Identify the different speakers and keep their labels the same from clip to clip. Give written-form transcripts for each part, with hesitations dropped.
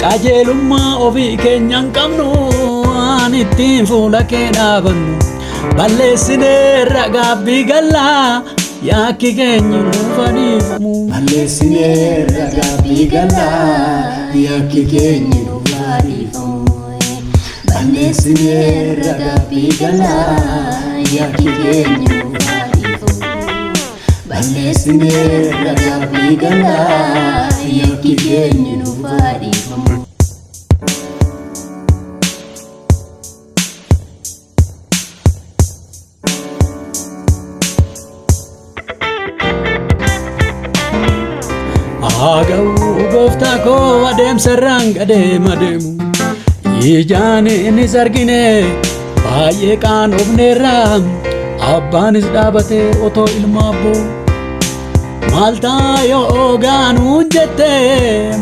Speaker 1: qajeelummaa ofii keenyan qabnu waan ittiin fuula kee dhaabannu balleessineerra gaabbii gallaa yakki keenya nuuf dhiifamu.
Speaker 2: Balleessineerra gaabbii gallaa yakki keenya nuuf dhiifamu. Balleessineerra gaabbii gallaa yakki keenya nuuf dhiifamu. Balleessineerra gaabbii gallaa yakki keenya nuuf dhiifamu.
Speaker 1: Agau gooftaa koo adeemsarraan adeema deemu ijaanis argine baay'ee qaanofneerra abbaanis dhaabatee otoo ilma abboo maal ta'a yoo gaanuun jette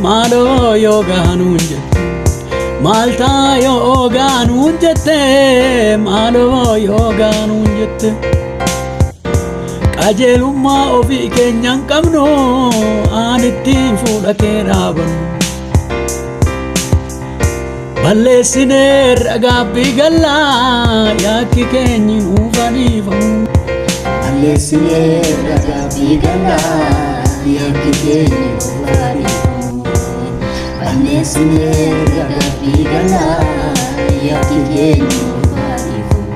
Speaker 1: maaloo yoo gaanuun jette maal ta'a yoo gaanuun jette maaloo yoo gaanuun jette. Qajeelummaa ofii keenyan qabnu aan ittiin fuula kee dhaabannu balleessineerra gaabbii gallaa yakki keenya nuuf dhiifamu.
Speaker 2: Balleessineerra gaabbii gallaa yakki keenya nuuf dhiifamu. Balleessineerra gaabbii gallaa yakki keenya nuuf dhiifamu.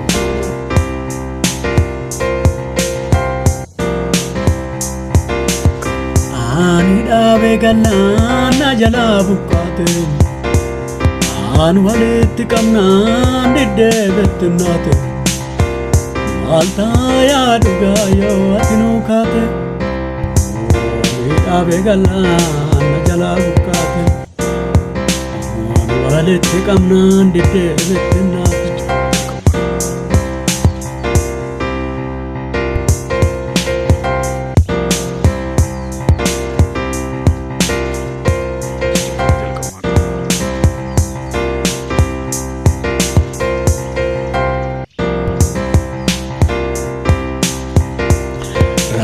Speaker 1: Ani dhaabee gallaan na jalaa buqqaate aan walitti qabnaan diddee bettinnaate maal ta'a yaa dhugaa yoo ati nuu kaate. Ani dhaabee gallaan na jalaa buqqaate aan walitti qabnaan diddee bettinnaate.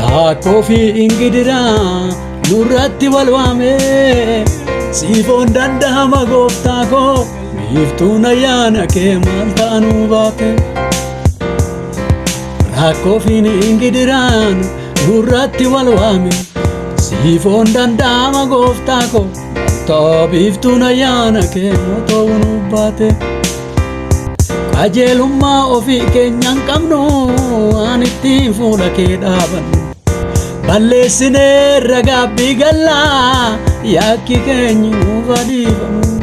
Speaker 1: Rakkoo fi ingidiraa nurratti wal waame siifoon danda'ama gooftaa koo biiftuun ayyaana kee maal ta'a nuu baate. Rakkoo fi ingidiraan nurratti wal waame siifoon danda'ama gooftaa koo maal ta'a biiftuun ayyaana kee moo ta'u nuu baate. Qajeelummaa ofii keenyan qabnu waan ittiin fuula kee dhaabannu balleessineerra gaabbii gallaa yakki keenya nuuf dhiifamu.